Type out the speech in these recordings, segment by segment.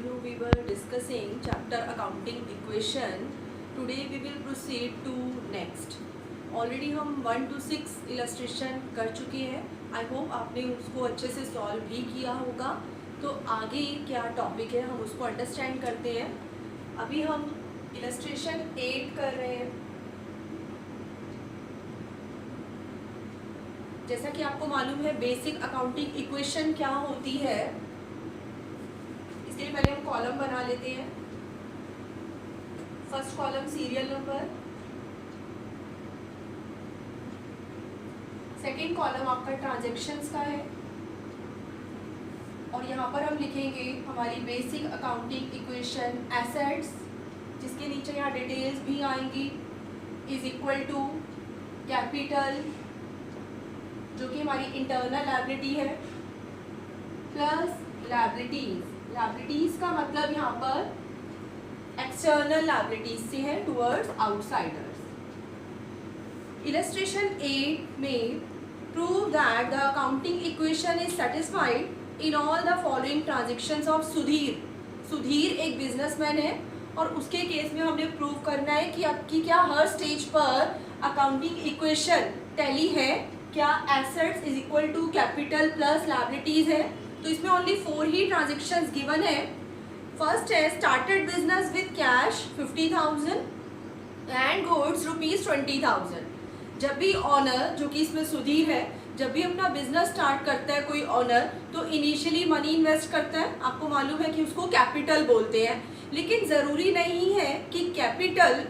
continue, we were discussing chapter accounting equation. Today we will proceed to next. Already हम 1 to 6 illustration कर चुके हैं. I hope आपने उसको अच्छे से सॉल्व भी किया होगा. तो आगे क्या टॉपिक है हम उसको अंडरस्टैंड करते हैं. अभी हम इलस्ट्रेशन 8 कर रहे हैं. जैसा कि आपको मालूम है बेसिक अकाउंटिंग इक्वेशन क्या होती है. इसके लिए पहले हम कॉलम बना लेते हैं. First column serial number, second column आपका ट्रांजैक्शंस का है और यहाँ पर हम लिखेंगे हमारी बेसिक अकाउंटिंग इक्वेशन एसेट्स, जिसके नीचे यहाँ डिटेल्स भी आएंगी, इज इक्वल टू कैपिटल जो कि हमारी इंटरनल लायबिलिटी है प्लस लायबिलिटीज. लायबिलिटीज का मतलब यहाँ पर एक्सटर्नल लायबिलिटीज से है टुवर्ड्स आउटसाइडर्स. इलस्ट्रेशन 8 में prove that the accounting equation is satisfied in all the following transactions of Sudhir. Sudhir एक बिजनेसमैन है और उसके केस में हमने प्रूव करना है कि आपकी क्या हर स्टेज पर अकाउंटिंग इक्वेशन टैली है, क्या assets is equal to capital plus liabilities है. तो इसमें ओनली 4 ही ट्रांजेक्शंस गिवन है. फर्स्ट है started business with cash 50,000 and goods ₹20,000. जब भी ऑनर, जो कि इसमें सुधीर है, जब भी अपना बिजनेस स्टार्ट करता है कोई ऑनर, तो इनिशियली मनी इन्वेस्ट करता है. आपको मालूम है कि उसको कैपिटल बोलते हैं, लेकिन ज़रूरी नहीं है कि कैपिटल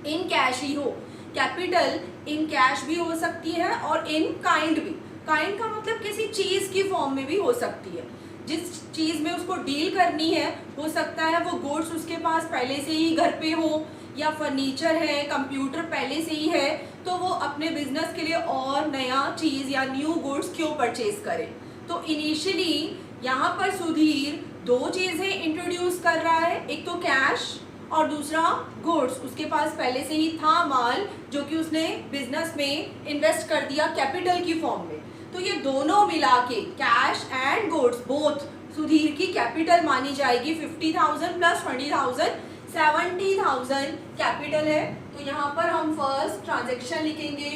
इन कैश ही हो. कैपिटल इन कैश भी हो सकती है और इन काइंड भी. काइंड का मतलब किसी चीज़ की फॉर्म में भी हो सकती है. जिस चीज़ में उसको डील करनी है, हो सकता है वो गुड्स उसके पास पहले से ही घर पे हो, या फर्नीचर है, कंप्यूटर पहले से ही है, तो वो अपने बिजनेस के लिए और नया चीज़ या न्यू गुड्स क्यों परचेज करे. तो इनिशियली यहाँ पर सुधीर 2 चीज़ें इंट्रोड्यूस कर रहा है, एक तो कैश और दूसरा गुड्स. उसके पास पहले से ही था माल जो कि उसने बिजनेस में इन्वेस्ट कर दिया कैपिटल की फॉर्म में. तो ये दोनों मिला के cash and goods both Sudhir की कैपिटल मानी जाएगी. 50,000 प्लस 20,000 70,000 कैपिटल है. तो यहाँ पर हम फर्स्ट ट्रांजेक्शन लिखेंगे,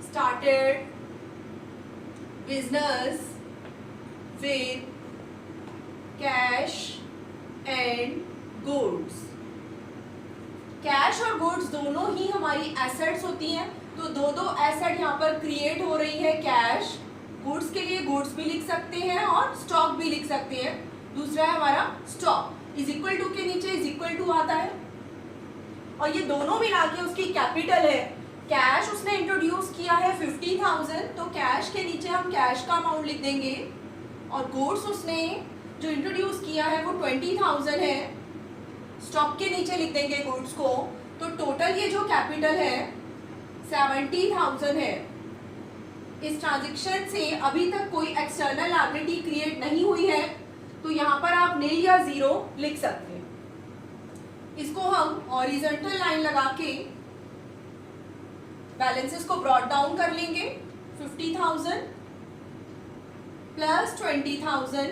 started business with cash and goods. Cash और गुड्स दोनों ही हमारी एसेट्स होती हैं. तो दो एसेट यहाँ पर क्रिएट हो रही है. कैश, गुड्स के लिए गुड्स भी लिख सकते हैं और स्टॉक भी लिख सकते हैं. दूसरा है हमारा स्टॉक. इज इक्वल टू के नीचे इज इक्वल टू आता है और ये दोनों मिला के उसकी कैपिटल है. कैश उसने इंट्रोड्यूस किया है 50,000, तो कैश के नीचे हम कैश का अमाउंट लिख देंगे और गुड्स उसने जो इंट्रोड्यूस किया है वो 20,000 है. स्टॉक के नीचे लिख देंगे गुड्स को. तो टोटल ये जो कैपिटल है 70,000 है. इस ट्रांजेक्शन से अभी तक कोई एक्सटर्नल लायबिलिटी क्रिएट नहीं हुई है, तो यहाँ पर आप नील या 0 लिख सकते हैं. इसको हम हॉरिजॉन्टल लाइन लगा के बैलेंसेस को ब्रॉट डाउन कर लेंगे. 50,000 प्लस 20,000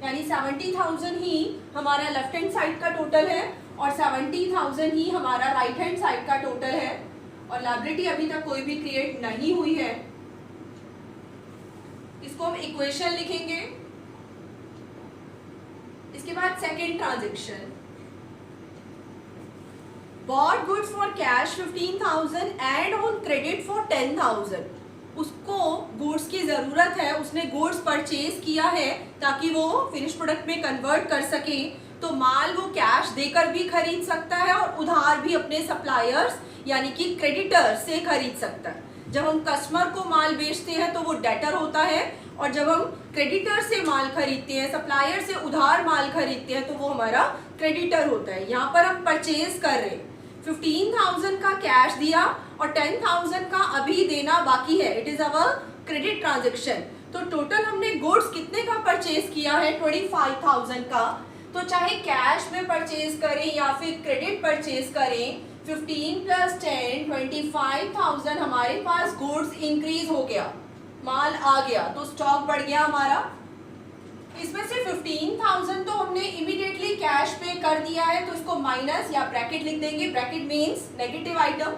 यानी 70,000 ही हमारा लेफ्ट हैंड साइड का टोटल है और 70,000 ही हमारा राइट हैंड साइड का टोटल है. और लायबिलिटी अभी तक कोई भी क्रिएट नहीं हुई है. इसको हम इक्वेशन लिखेंगे. इसके बाद second transaction, bought goods for cash 15,000 and on credit for 10,000. उसको गुड्स की जरूरत है, उसने गुड्स परचेज किया है ताकि वो फिनिश प्रोडक्ट में कन्वर्ट कर सके. तो माल वो कैश देकर भी खरीद सकता है और उधार भी अपने सप्लायर्स यानी कि क्रेडिटर्स से खरीद सकता है. जब हम कस्टमर को माल बेचते हैं तो वो डेटर होता है, और जब हम क्रेडिटर से माल खरीदते हैं, सप्लायर से उधार माल खरीदते हैं, तो वो हमारा क्रेडिटर होता है. यहाँ पर हम परचेज कर रहे हैं. 15,000 का कैश दिया और 10,000 का अभी देना बाकी है. It is our credit transaction. तो टोटल हमने गुड्स कितने का परचेज किया है? 25,000 का. तो चाहे कैश में परचेज करें या फिर क्रेडिट परचेज करें, 15 प्लस 10 25,000 हमारे पास गुड्स इंक्रीज हो गया, माल आ गया, तो स्टॉक बढ़ गया हमारा. इसमें से 15,000 कैश पे कर दिया है तो इसको माइनस या ब्रैकेट लिख देंगे, ब्रैकेट मीन्स नेगेटिव आइटम।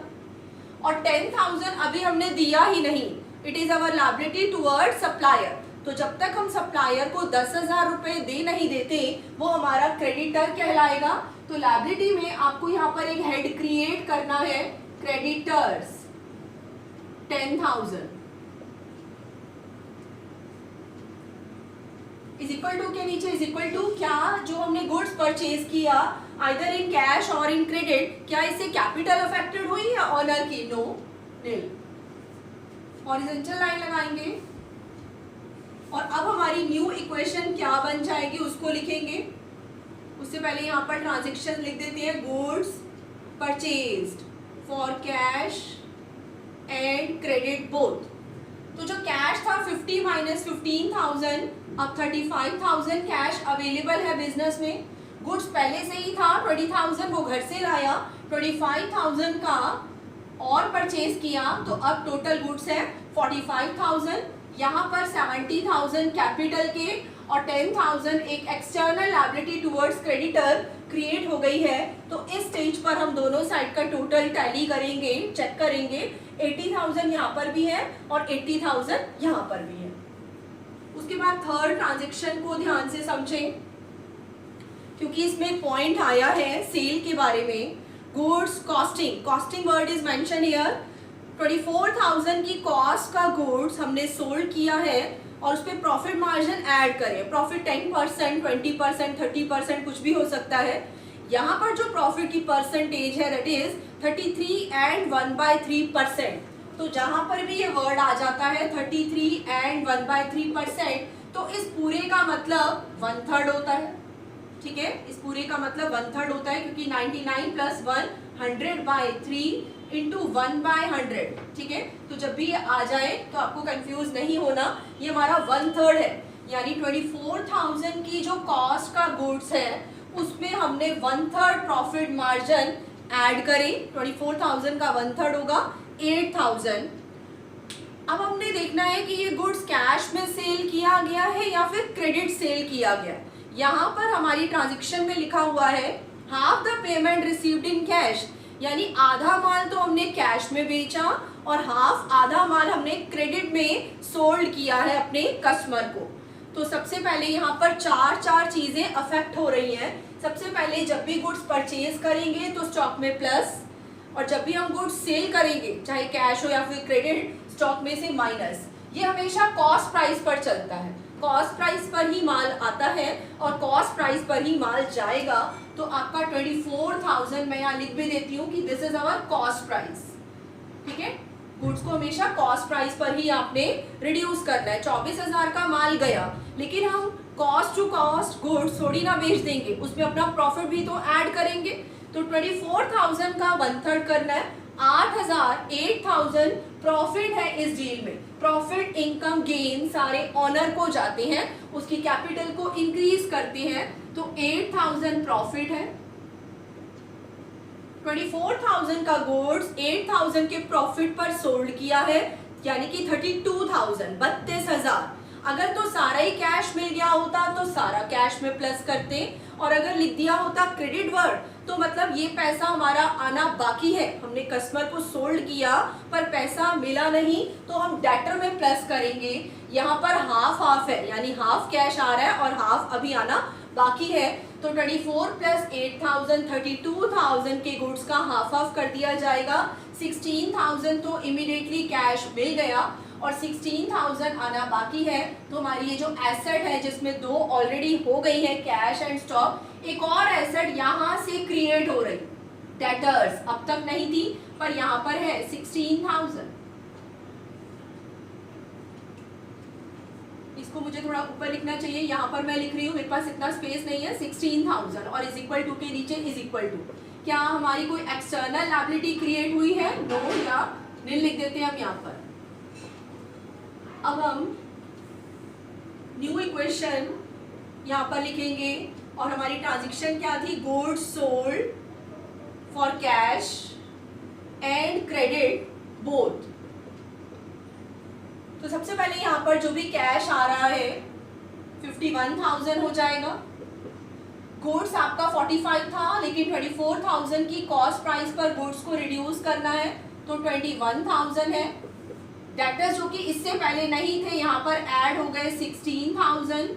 और 10,000 अभी हमने दिया ही नहीं, it is our liability toward supplier. तो जब तक हम सप्लायर को 10,000 रुपए दे नहीं देते वो हमारा क्रेडिटर कहलाएगा। तो लायबिलिटी में आपको यहाँ पर एक हेड क्रिएट करना है, क्रेडिटर्स 10,000 इज इक्वल टू के नीचे इज इक्वल टू क्या जो हमने गुड्स परचेज किया आइदर इन कैश और इन क्रेडिट, क्या इससे कैपिटल अफेक्टेड हुई या ऑनर की? नो, नील। हॉरिजॉन्टल लाइन लगाएंगे और अब हमारी न्यू इक्वेशन क्या बन जाएगी उसको लिखेंगे। उससे पहले यहाँ पर ट्रांजेक्शन लिख देते हैं, goods purchased for cash and credit both. तो जो कैश था 50 माइनस 15,000, अब 35,000 कैश अवेलेबल है बिजनेस में। गुड्स पहले से ही था 20,000 वो घर से लाया, 25,000 का और परचेज किया तो अब टोटल गुड्स है 45,000। यहाँ पर 70,000 कैपिटल के और 10,000 एक external liability towards creditor create हो गई है। तो इस स्टेज पर हम दोनों साइड का टोटल टैली करेंगे, चेक करेंगे। 80,000 यहाँ पर भी है और 80,000 यहाँ पर भी है। उसके बाद थर्ड ट्रांजेक्शन को ध्यान से समझें क्योंकि इसमें पॉइंट आया है सेल के बारे में। Goods costing, costing word is mention here. 24,000 की कॉस्ट का गुड्स हमने सोल्ड किया है और उस पर प्रॉफिट मार्जिन ऐड करें। प्रॉफिट 10%, 20%, 30% कुछ भी हो सकता है। यहाँ पर जो प्रॉफिट की परसेंटेज है दैट इज 33 एंड 1/3%। तो जहां पर भी ये वर्ड आ जाता है 33 एंड 1/3%, तो इस पूरे का मतलब 1/3 होता है। ठीक है, इस पूरे का मतलब 1/3 होता है क्योंकि 99 प्लस 1 100/3 इंटू 1/100। ठीक है, तो जब भी ये आ जाए तो आपको कंफ्यूज नहीं होना, ये हमारा 1/3 है। यानी 24,000 की जो कॉस्ट का गुड्स है उसमें हमने 1/3 प्रॉफिट मार्जिन ऐड करें। 24,000 का 1/3 होगा 8,000। अब हमने देखना है कि ये गुड्स कैश में सेल किया गया है या फिर क्रेडिट सेल किया गया। यहाँ पर हमारी ट्रांजैक्शन में लिखा हुआ है half the payment received in cash, यानी आधा माल तो हमने कैश में बेचा और हाफ आधा माल हमने क्रेडिट में सोल्ड किया है अपने कस्टमर को। तो सबसे पहले यहाँ पर चार चीजें अफेक्ट हो रही हैं। सबसे पहले जब भी गुड्स परचेज करेंगे तो स्टॉक में प्लस, और जब भी हम गुड्स सेल करेंगे चाहे कैश हो या फिर क्रेडिट, स्टॉक में से माइनस। ये हमेशा कॉस्ट प्राइस पर चलता है, कॉस्ट प्राइस पर ही माल आता है और कॉस्ट प्राइस पर ही माल जाएगा। तो आपका 24,000 मैं यहाँ लिख भी देती हूँ कि this is our cost price. ठीक है, गुड्स को हमेशा कॉस्ट प्राइस पर ही आपने रिड्यूस करना है। 24,000 का माल गया लेकिन हम कॉस्ट टू कॉस्ट गुड्स थोड़ी ना बेच देंगे, उसमें अपना प्रॉफिट भी तो ऐड करेंगे। तो 24,000 का 1/3 करना है। 8,000 प्रॉफिट है इस डील में। प्रॉफिट, इनकम, गेन सारे ऑनर को जाते हैं, उसकी कैपिटल को इंक्रीज करते हैं। तो 8,000 प्रॉफिट है। 24,000 का गुड्स 8,000 के प्रॉफिट पर सोल्ड किया है, यानी कि 32,000 32,000। अगर तो सारा ही कैश मिल गया होता तो सारा कैश में प्लस करते, और अगर लिख दिया होता क्रेडिट वर्ड तो मतलब ये पैसा हमारा आना बाकी है, हमने कस्टमर को सोल्ड किया पर पैसा मिला नहीं तो हम डेटर में प्लस करेंगे। यहाँ पर हाफ हाफ है, यानी हाफ कैश आ रहा है और हाफ अभी आना बाकी है। तो 24 प्लस 8,000 32,000 के गुड्स का हाफ हाफ कर दिया जाएगा। 16,000 तो इमीडिएटली कैश मिल गया और 16,000 आना बाकी है। तो हमारी ये जो एसेट है जिसमें दो ऑलरेडी हो गई है कैश एंड स्टॉक, एक और एसेट यहाँ से क्रिएट हो रही, डेटर्स अब तक नहीं थी पर यहाँ पर है 16,000। इसको मुझे थोड़ा ऊपर लिखना चाहिए, यहाँ पर मैं लिख रही हूँ, मेरे पास इतना स्पेस नहीं है। 16,000 और इज इक्वल टू के नीचे इज इक्वल टू, क्या हमारी कोई एक्सटर्नल लायबिलिटी क्रिएट हुई है? नो या नील लिख देते हैं हम यहाँ पर। अब हम न्यू इक्वेशन यहाँ पर लिखेंगे और हमारी ट्रांजैक्शन क्या थी? Goods sold for cash and credit both. तो सबसे पहले यहाँ पर जो भी कैश आ रहा है 51,000 हो जाएगा। गुड्स आपका 45 था, लेकिन 24,000 की कॉस्ट प्राइस पर गुड्स को रिड्यूस करना है तो 21,000 है। डेटर्स जो कि इससे पहले नहीं थे यहाँ पर ऐड हो गए 16,000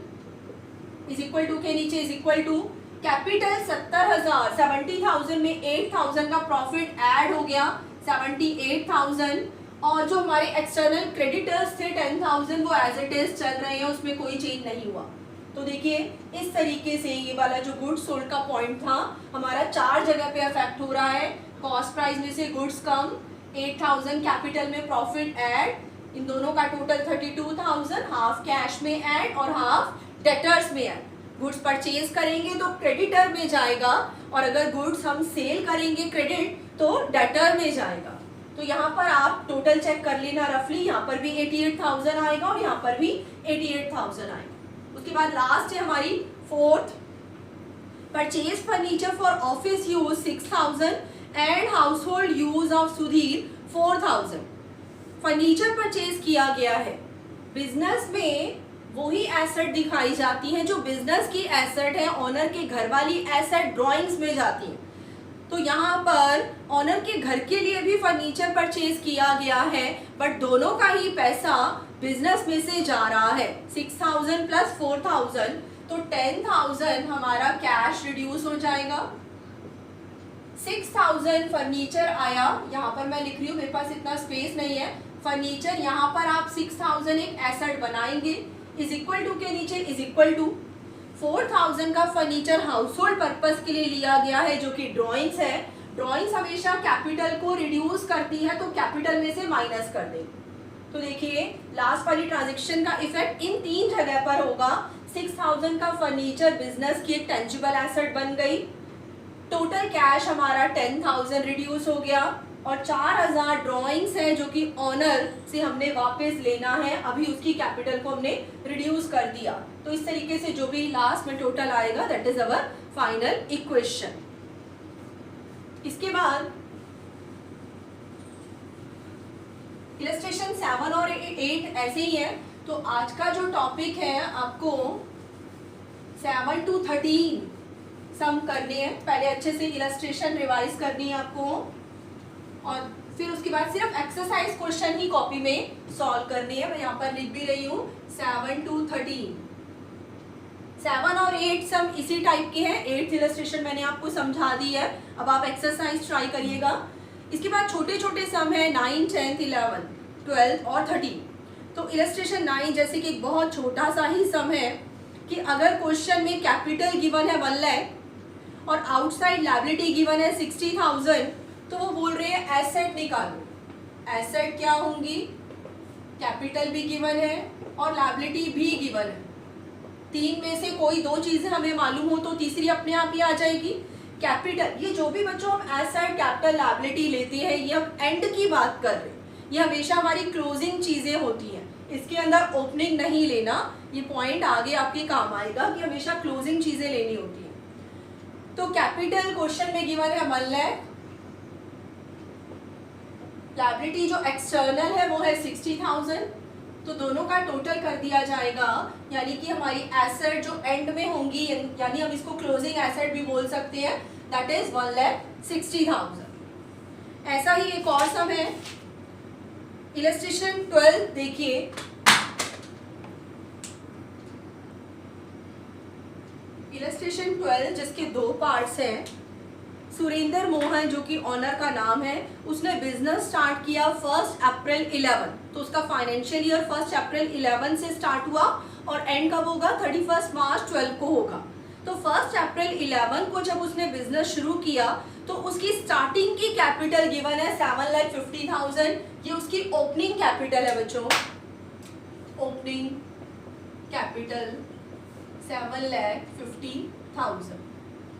इज इक्वल टू के नीचे इज इक्वल टू कैपिटल 70,000, 70,000 में 8,000 का प्रॉफिट ऐड हो गया 78,000, और जो हमारे एक्सटर्नल क्रेडिटर्स थे 10,000 वो एज इट इज चल रहे हैं, उसमें कोई चेंज नहीं हुआ। तो देखिए इस तरीके से ये वाला जो गुड्स सोल्ड का पॉइंट था हमारा 4 जगह पे अफेक्ट हो रहा है। कॉस्ट प्राइस में से गुड्स कम, 8,000 कैपिटल में प्रॉफिट ऐड, इन दोनों का टोटल 32,000, हाफ कैश में ऐड और हाफ डेटर्स में ऐड। गुड्स परचेज करेंगे तो क्रेडिटर में जाएगा, और अगर गुड्स हम सेल करेंगे क्रेडिट तो डेटर में जाएगा। तो यहाँ पर आप टोटल चेक कर लेना रफली, यहाँ पर भी 88,000 आएगा और यहाँ पर भी 88,000 आएगा। उसके बाद लास्ट है हमारी fourth, purchase furniture for office use 6,000 and house hold use of Sudhir 4,000। Furniture purchase किया गया है। बिजनेस में वही एसेट दिखाई जाती है जो बिजनेस की एसेट है, ऑनर के घर वाली एसेट ड्राइंग्स में जाती है। तो यहाँ पर ऑनर के घर के लिए भी फर्नीचर परचेज किया गया है, बट दोनों का ही पैसा बिजनेस में से जा रहा है। 6,000 प्लस 4,000 तो 10,000 हमारा कैश रिड्यूस हो जाएगा। 6,000 फर्नीचर आया, यहाँ पर मैं लिख रही हूँ, मेरे पास इतना स्पेस नहीं है। फर्नीचर यहाँ पर आप 6,000 एक एसेट बनाएंगे, इज इक्वल टू के नीचे इज इक्वल टू 4,000 का फर्नीचर हाउस होल्ड पर्पज के लिए लिया गया है जो कि ड्राइंग्स है। ड्राइंग्स हमेशा कैपिटल को रिड्यूस करती है, तो कैपिटल में से माइनस कर देंगे। तो देखिए लास्ट वाली ट्रांजेक्शन का इफेक्ट इन 3 जगह पर होगा। 6,000 का फर्नीचर बिजनेस की एक टेंजिबल एसेट बन गई, टोटल कैश हमारा 10,000 रिड्यूस हो गया, और 4,000 ड्राइंग्स है जो कि ऑनर से हमने वापस लेना है, अभी उसकी कैपिटल को हमने रिड्यूस कर दिया। तो इस तरीके से जो भी लास्ट में टोटल आएगा that is our final equation. इसके बाद इलस्ट्रेशन 7 और 8 ऐसे ही है। तो आज का जो टॉपिक है आपको 7 to 13 सम करने हैं। पहले अच्छे से इलस्ट्रेशन रिवाइज करनी है आपको, और फिर उसके बाद सिर्फ एक्सरसाइज क्वेश्चन ही कॉपी में सॉल्व करनी है। मैं यहाँ पर लिख भी रही हूँ 7 to 13। 7 और 8 सम इसी टाइप के हैं। 8th इलस्ट्रेशन मैंने आपको समझा दी है, अब आप एक्सरसाइज ट्राई करिएगा। इसके बाद छोटे छोटे सम है 9, 10, 11, 12 और 13। तो इलस्ट्रेशन 9 जैसे कि एक बहुत छोटा सा ही सम है कि अगर क्वेश्चन में कैपिटल गिवन है 1 लाख और आउटसाइड लायबिलिटी गिवन है 60,000, तो वो बोल रहे हैं एसेट निकालो। एसेट क्या होंगी, कैपिटल भी गिवन है और लायबिलिटी भी गिवन है। 3 में से कोई 2 चीजें हमें मालूम हो तो तीसरी अपने आप ही आ जाएगी। कैपिटल, ये जो भी बच्चों हम एसेट कैपिटल लायबिलिटी लेते हैं ये हम एंड की बात कर रहे हैं, ये हमेशा हमारी क्लोजिंग चीजें होती हैं, इसके अंदर ओपनिंग नहीं लेना। ये पॉइंट आगे आपके काम आएगा कि हमेशा क्लोजिंग चीजें लेनी होती हैं। तो कैपिटल क्वेश्चन में गिवन है 1 लाख, लायबिलिटी जो एक्सटर्नल है वो है 60,000, तो दोनों का टोटल कर दिया जाएगा, यानी कि हमारी एसेट जो एंड में होंगी, यानी हम इसको क्लोजिंग एसेट भी बोल सकते हैं, दैट इज 1,60,000। ऐसा ही एक और सम है इलस्ट्रेशन 12। देखिए इलस्ट्रेशन 12 जिसके 2 पार्ट्स हैं। सुरेंद्र मोहन जो कि ऑनर का नाम है, उसने बिजनेस स्टार्ट किया 1 अप्रैल 11, तो उसका फाइनेंशियल ईयर 1 अप्रैल 11 से स्टार्ट हुआ और एंड कब होगा, 31 मार्च 12 को होगा। तो 1 अप्रैल 11 को जब उसने बिजनेस शुरू किया तो उसकी स्टार्टिंग की कैपिटल गिवन है 7,50,000, ये उसकी ओपनिंग कैपिटल है बच्चों, ओपनिंग कैपिटल 7,50,000।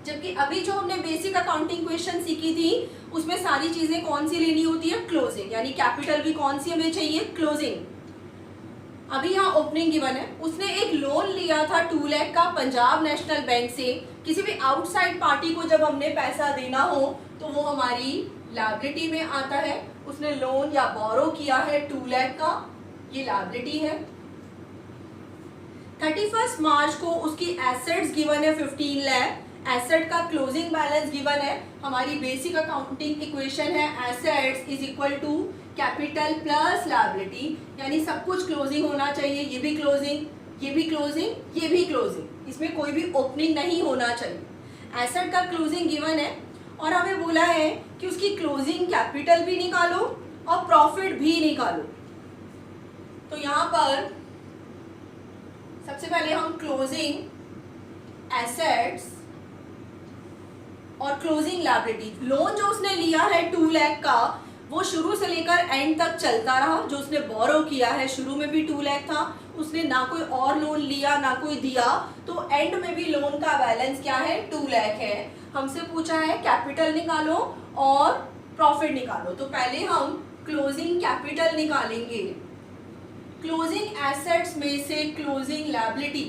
जबकि अभी जो हमने बेसिक अकाउंटिंग क्वेश्चन सीखी थी उसमें सारी चीजें कौन सी लेनी होती है, क्लोजिंग, यानी कैपिटल भी कौन सी हमें चाहिए, क्लोजिंग। अभी यहाँ ओपनिंग गिवन है। उसने एक लोन लिया था 2 लाख का पंजाब नेशनल बैंक से। किसी भी आउटसाइड पार्टी को जब हमने पैसा देना हो तो वो हमारी लायबिलिटी में आता है। उसने लोन या बोरो किया है 2 लाख का, ये लायबिलिटी है। 31 मार्च को उसकी एसेट्स गिवन है 15 लाख एसेट का क्लोजिंग बैलेंस गिवन है, हमारी बेसिक अकाउंटिंग इक्वेशन है assets is equal to capital plus liability, यानी सब कुछ क्लोजिंग होना चाहिए, ये भी क्लोजिंग, ये भी क्लोजिंग, ये भी क्लोजिंग, इसमें कोई भी ओपनिंग नहीं होना चाहिए। एसेट का क्लोजिंग गिवन है और हमें बोला है कि उसकी क्लोजिंग कैपिटल भी निकालो और प्रॉफिट भी निकालो। तो यहाँ पर सबसे पहले हम क्लोजिंग एसेट्स और क्लोजिंग लायबिलिटी, लोन जो उसने लिया है 2 लाख का वो शुरू से लेकर एंड तक चलता रहा, जो उसने बोरो किया है शुरू में भी 2 लाख था, उसने ना कोई और लोन लिया ना कोई दिया, तो एंड में भी लोन का बैलेंस क्या है 2 लाख है। हमसे पूछा है कैपिटल निकालो और प्रॉफिट निकालो, तो पहले हम क्लोजिंग कैपिटल निकालेंगे, क्लोजिंग एसेट्स में से क्लोजिंग लायबिलिटी,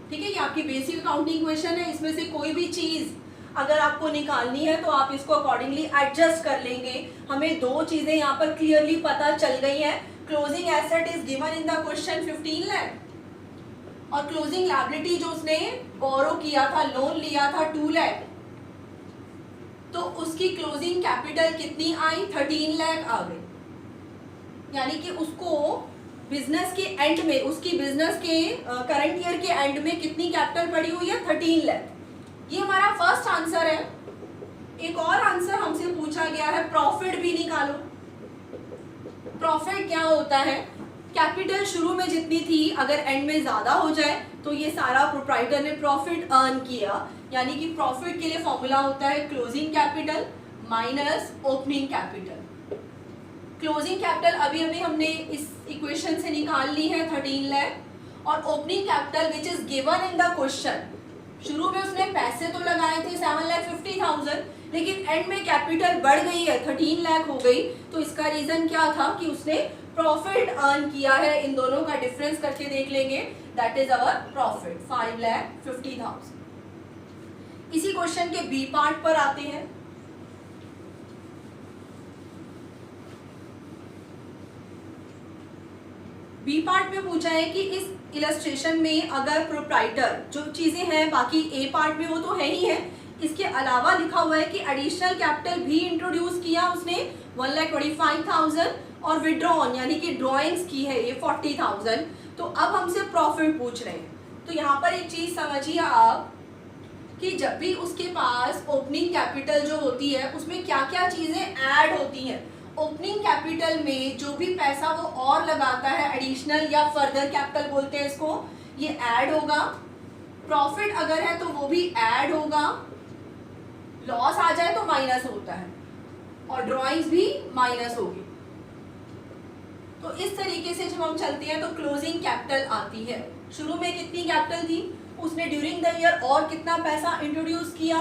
ठीक है, ये आपकी बेसिक अकाउंटिंग इक्वेशन है, इसमें से कोई भी चीज अगर आपको निकालनी है तो आप इसको अकॉर्डिंगली एडजस्ट कर लेंगे। हमें 2 चीजें यहाँ पर क्लियरली पता चल गई हैं, closing asset is given in the question 15 lakh और क्लोजिंग लायबिलिटी जो उसने बोरो किया था, लोन लिया था 2 लाख, तो उसकी क्लोजिंग कैपिटल कितनी आई 13 लाख आ गई, यानी कि उसको बिजनेस के एंड में, उसकी बिजनेस के करंट ईयर के एंड में कितनी कैपिटल पड़ी हुई है 13 लाख। ये हमारा फर्स्ट आंसर है। एक और आंसर हमसे पूछा गया है प्रॉफिट भी निकालो। प्रॉफिट क्या होता है, कैपिटल शुरू में जितनी थी अगर एंड में ज्यादा हो जाए तो ये सारा प्रोप्राइटर ने प्रॉफिट अर्न किया, यानी कि प्रॉफिट के लिए फॉर्मूला होता है closing capital minus opening capital. Closing capital अभी अभी हमने इस इक्वेशन से निकाल ली है 13 लाख और opening capital which is given in the question, शुरू में उसने पैसे तो लगाए थे 7,50,000 लेकिन एंड में कैपिटल बढ़ गई है 13 लाख हो गई, तो इसका रीजन क्या था कि उसने प्रॉफिट अर्न किया है। इन दोनों का डिफरेंस करके देख लेंगे, दैट इज अवर प्रॉफिट 5,50,000। इसी क्वेश्चन के बी पार्ट पर आते हैं। बी पार्ट में पूछा है कि इस इलस्ट्रेशन में अगर प्रोप्राइटर जो चीजें हैं बाकी ए पार्ट में वो तो है ही है, इसके अलावा लिखा हुआ है कि एडिशनल कैपिटल भी इंट्रोड्यूस किया उसने 1,25,000 और विड्रॉन यानी कि ड्रॉइंग्स की है ये 40,000, तो अब हमसे प्रॉफिट पूछ रहे हैं। तो यहाँ पर एक चीज समझिए आप कि जब भी उसके पास ओपनिंग कैपिटल जो होती है उसमें क्या क्या चीजें ऐड होती हैं। ओपनिंग कैपिटल में जो भी पैसा वो और लगाता है एडिशनल या फर्दर कैपिटल बोलते हैं इसको, ये ऐड होगा। प्रॉफिट अगर है तो वो भी ऐड होगा, लॉस आ जाए तो माइनस होता है और ड्रॉइंग्स भी माइनस होगी। तो इस तरीके से जब हम चलते हैं तो क्लोजिंग कैपिटल आती है। शुरू में कितनी कैपिटल थी, उसने ड्यूरिंग द ईयर और कितना पैसा इंट्रोड्यूस किया,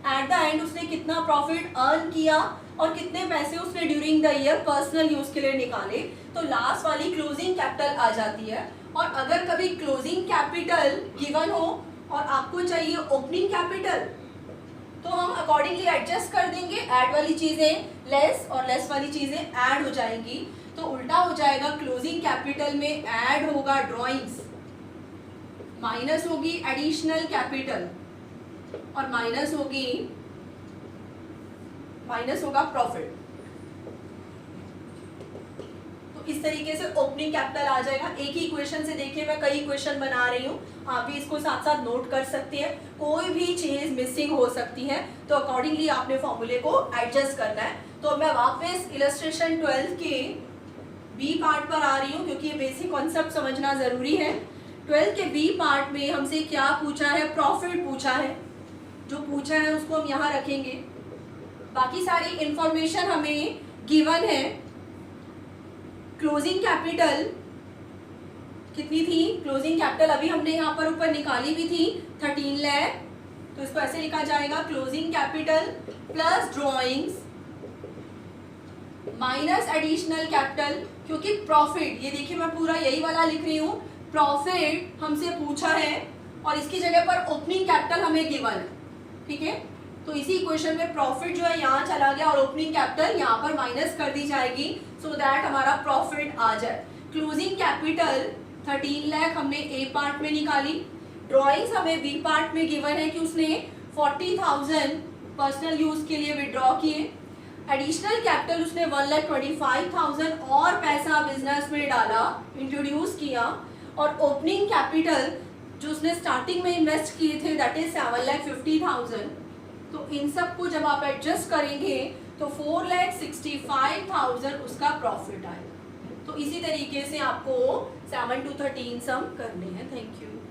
एट द एंड उसने कितना प्रॉफिट अर्न किया और कितने पैसे उसने during the year personal use के लिए निकाले, तो लास्ट वाली क्लोजिंग कैपिटल आ जाती है। और अगर कभी क्लोजिंग कैपिटल गिवन हो और आपको चाहिए ओपनिंग कैपिटल, तो हम अकॉर्डिंगली एडजस्ट कर देंगे, ऐड वाली चीजें लेस और लेस वाली चीजें ऐड हो जाएंगी, तो उल्टा हो जाएगा। क्लोजिंग कैपिटल में ऐड होगा ड्रॉइंग्स, माइनस होगी एडिशनल कैपिटल और माइनस होगा प्रॉफिट। तो इस तरीके से ओपनिंग कैपिटल आ जाएगा। एक ही इक्वेशन से देखिए, मैं कई इक्वेशन बना रही हूँ, आप भी इसको साथ साथ नोट कर सकते हैं। कोई भी चीज मिसिंग हो सकती है तो अकॉर्डिंगली आपने फॉर्मूले को एडजस्ट करना है। तो मैं वापस इलस्ट्रेशन 12 के बी पार्ट पर आ रही हूँ क्योंकि ये बेसिक कॉन्सेप्ट समझना जरूरी है। 12 के बी पार्ट में हमसे क्या पूछा है, प्रॉफिट पूछा है। जो पूछा है उसको हम यहाँ रखेंगे, बाकी सारी इंफॉर्मेशन हमें गिवन है। क्लोजिंग कैपिटल कितनी थी, क्लोजिंग कैपिटल अभी हमने यहाँ पर ऊपर निकाली भी थी 13 लाख, तो इसको ऐसे लिखा जाएगा closing capital plus drawings minus additional capital, क्योंकि प्रॉफिट, ये देखिए मैं पूरा यही वाला लिख रही हूँ, प्रॉफिट हमसे पूछा है और इसकी जगह पर ओपनिंग कैपिटल हमें गिवन है, ठीक है। तो इसी इक्वेशन में प्रॉफिट जो है यहाँ चला गया और ओपनिंग कैपिटल यहाँ पर माइनस कर दी जाएगी, सो दैट हमारा प्रॉफिट आ जाए। क्लोजिंग कैपिटल 13 लाख हमने ए पार्ट में निकाली, ड्रॉइंग्स हमें बी पार्ट में गिवन है कि उसने 40,000 पर्सनल यूज के लिए विड्रॉ किए। एडिशनल कैपिटल उसने 1,25,000 और पैसा बिजनेस में डाला, इंट्रोड्यूस किया। और ओपनिंग कैपिटल जो उसने स्टार्टिंग में इन्वेस्ट किए थे दैट इज 7,50,000। तो इन सब को जब आप एडजस्ट करेंगे तो 4,65,000 उसका प्रॉफिट आएगा। तो इसी तरीके से आपको 7 to 13 सम करने हैं। Thank you.